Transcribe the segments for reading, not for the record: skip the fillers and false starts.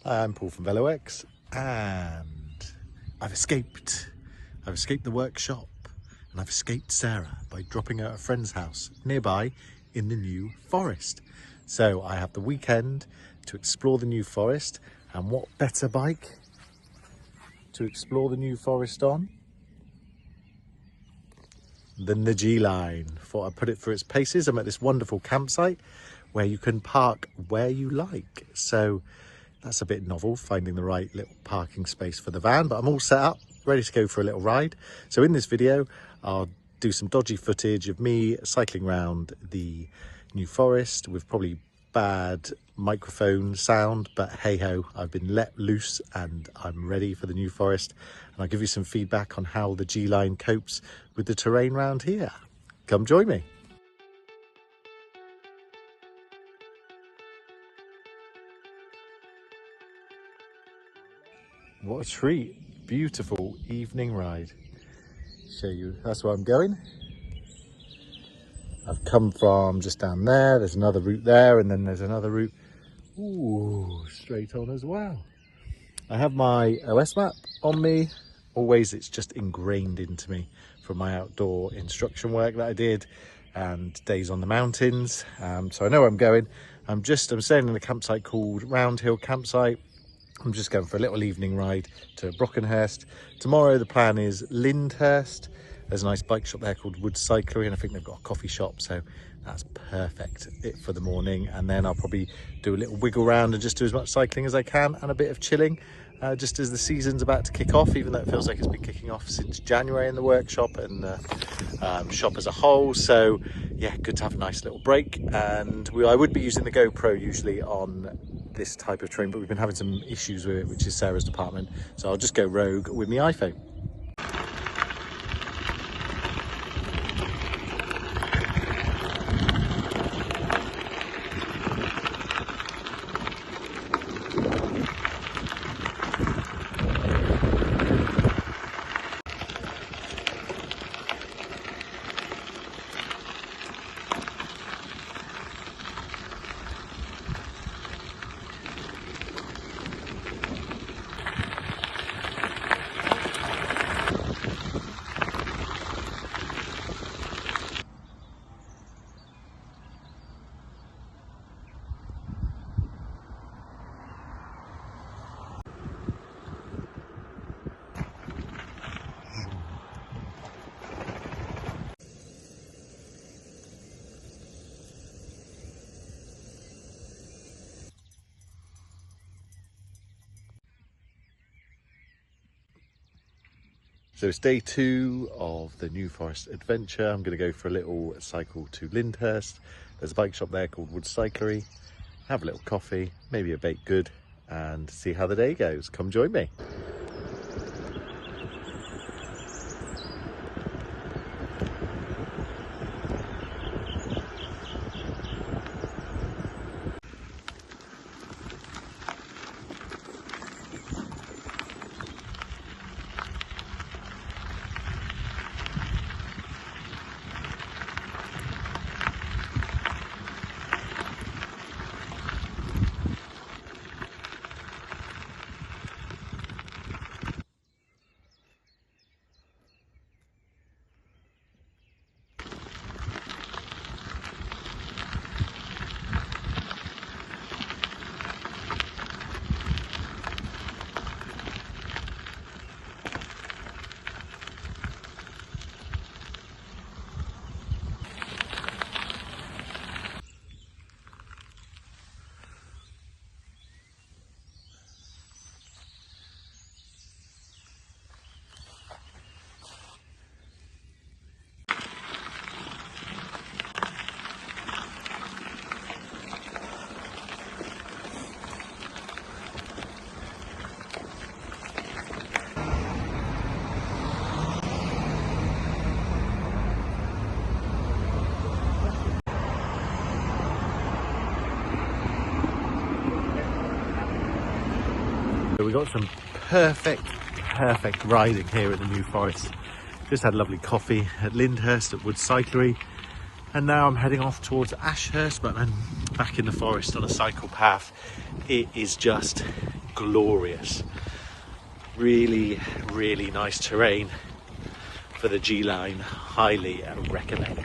Hi, I'm Paul from Velo X, and I've escaped the workshop, and I've escaped Sarah by dropping her at a friend's house nearby in the New Forest. So I have the weekend to explore the New Forest, and what better bike to explore the New Forest on than the G Line. Thought I'd put it through its paces. I'm at this wonderful campsite where you can park where you like. So that's a bit novel, finding the right little parking space for the van, but I'm all set up, ready to go for a little ride. So in this video, I'll do some dodgy footage of me cycling around the New Forest with probably bad microphone sound, but hey ho, I've been let loose and I'm ready for the New Forest. And I'll give you some feedback on how the G Line copes with the terrain around here. Come join me. What a treat. Beautiful evening ride. Show you, that's where I'm going. I've come from just down there. There's another route there, and then there's another route, ooh, straight on as well. I have my OS map on me. Always, it's just ingrained into me from my outdoor instruction work that I did and days on the mountains. So I know where I'm going. I'm staying in a campsite called Round Hill Campsite. I'm just going for a little evening ride to Brockenhurst. Tomorrow the plan is Lyndhurst. There's a nice bike shop there called Wood Cyclery, and I think they've got a coffee shop, so that's perfect for the morning. And then I'll probably do a little wiggle round and just do as much cycling as I can and a bit of chilling just as the season's about to kick off, even though it feels like it's been kicking off since January in the workshop and the shop as a whole. So yeah, good to have a nice little break. And I would be using the GoPro usually on this type of terrain, but we've been having some issues with it, which is Sarah's department, so I'll just go rogue with my iPhone. So it's day 2 of the New Forest adventure. I'm going to go for a little cycle to Lyndhurst. There's a bike shop there called Wood Cyclery. Have a little coffee, maybe a baked good, and see how the day goes. Come join me. So we got some perfect riding here at the New Forest. Just had a lovely coffee at Lyndhurst at Wood Cyclery, and now I'm heading off towards Ashurst, but I'm back in the forest on a cycle path. It is just glorious. Really, really nice terrain for the G Line. Highly recommended.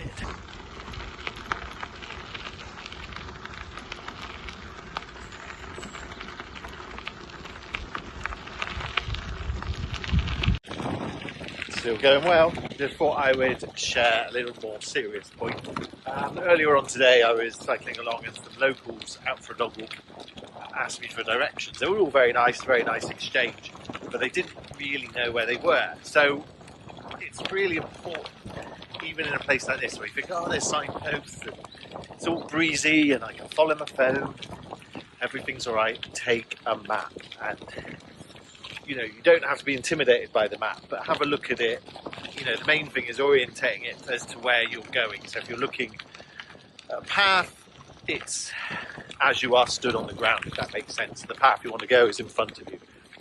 Still going well. Just thought I would share a little more serious point. Earlier on today I was cycling along and some locals out for a dog walk asked me for directions. They were all very nice exchange, but they didn't really know where they were. So it's really important, even in a place like this where you think, oh, there's signposts and it's all breezy and I can follow my phone, everything's all right, take a map. And you know, you don't have to be intimidated by the map, but have a look at it. You know, the main thing is orientating it as to where you're going. So if you're looking at a path, it's as you are stood on the ground, if that makes sense. The path you want to go is in front of you.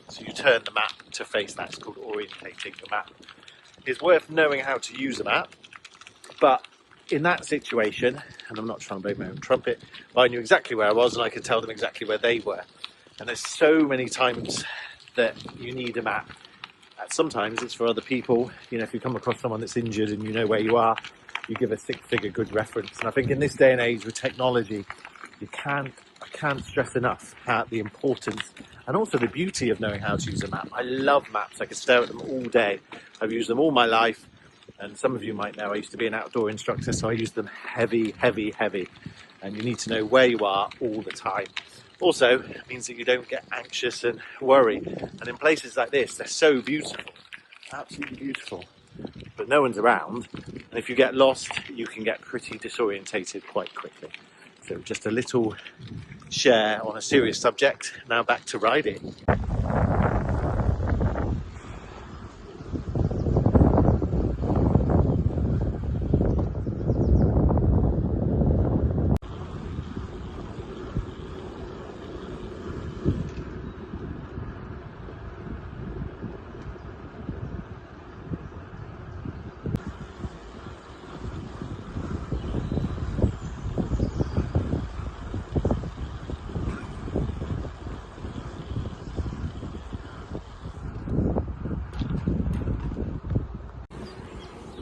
So you turn the map to face that. It's called orientating the map. It's worth knowing how to use a map, but in that situation, and I'm not trying to blow my own trumpet, but I knew exactly where I was and I could tell them exactly where they were. And there's so many times that you need a map. Sometimes it's for other people. You know, if you come across someone that's injured and you know where you are, you give a six-figure good reference. And I think in this day and age with technology, I can't stress enough the importance and also the beauty of knowing how to use a map. I love maps. I could stare at them all day. I've used them all my life. And some of you might know I used to be an outdoor instructor, so I use them heavy. And you need to know where you are all the time. Also, it means that you don't get anxious and worry. And in places like this, they're so beautiful, absolutely beautiful, but no one's around. And if you get lost, you can get pretty disorientated quite quickly. So just a little share on a serious subject. Now back to riding.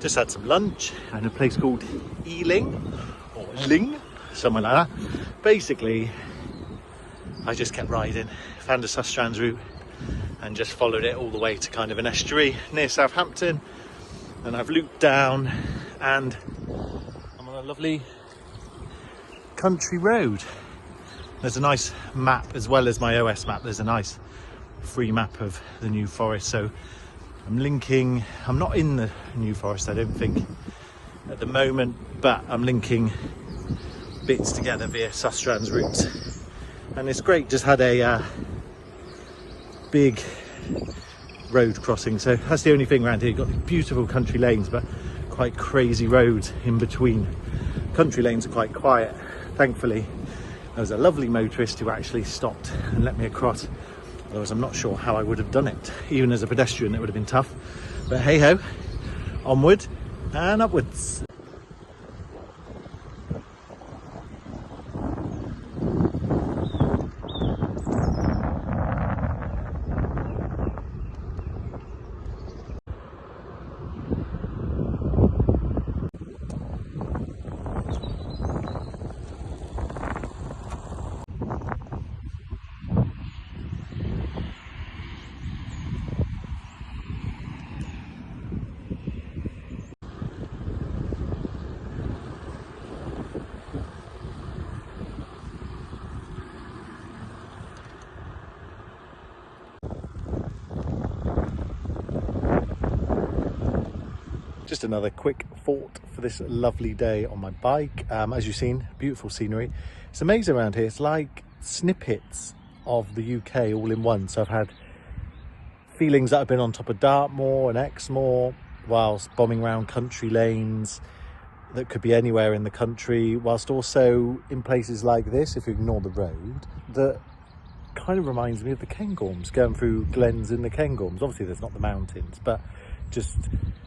Just had some lunch at a place called Ealing, or Ling, somewhere like that. Basically, I just kept riding, found a Sustrans route and just followed it all the way to kind of an estuary near Southampton. And I've looped down and I'm on a lovely country road. There's a nice map, as well as my OS map, there's a nice free map of the New Forest. So I'm linking, I'm not in the New Forest, I don't think, at the moment, but I'm linking bits together via Sustrans routes. And it's great, just had a big road crossing. So that's the only thing around here. You've got beautiful country lanes, but quite crazy roads in between. Country lanes are quite quiet. Thankfully, there was a lovely motorist who actually stopped and let me across. Otherwise, I'm not sure how I would have done it. Even as a pedestrian, it would have been tough. But hey ho, onward and upwards. Just another quick thought for this lovely day on my bike. As you've seen, beautiful scenery. It's amazing around here. It's like snippets of the UK all in one. So I've had feelings that I've been on top of Dartmoor and Exmoor whilst bombing around country lanes that could be anywhere in the country, whilst also in places like this, if you ignore the road, that kind of reminds me of the Cairngorms, going through glens in the Cairngorms. Obviously there's not the mountains, but just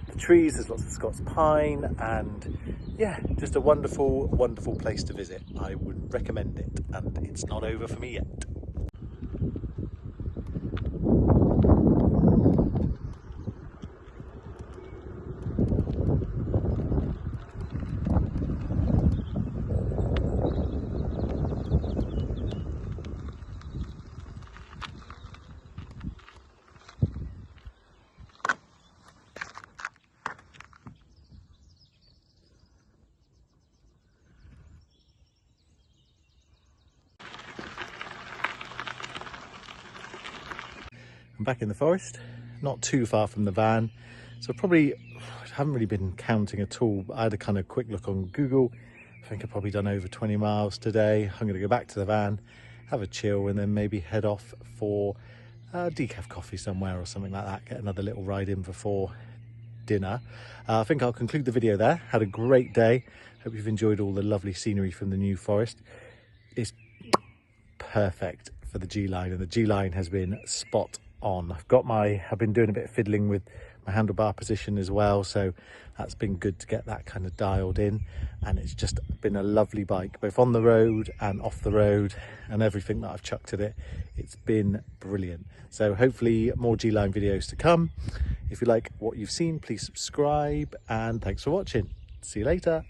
the trees, there's lots of Scots pine, and yeah, just a wonderful place to visit. I would recommend it, and it's not over for me yet. I'm back in the forest, not too far from the van. So probably haven't really been counting at all. I had a kind of quick look on Google. I think I've probably done over 20 miles today. I'm going to go back to the van, have a chill, and then maybe head off for decaf coffee somewhere or something like that. Get another little ride in before dinner. I think I'll conclude the video there. Had a great day. Hope you've enjoyed all the lovely scenery from the New Forest. It's perfect for the G Line, and the G Line has been spot on. I've been doing a bit of fiddling with my handlebar position as well, so that's been good to get that kind of dialed in, and it's just been a lovely bike, both on the road and off the road, and everything that I've chucked at it. It's been brilliant. So hopefully more G Line videos to come. If you like what you've seen, please subscribe, and thanks for watching. See you later.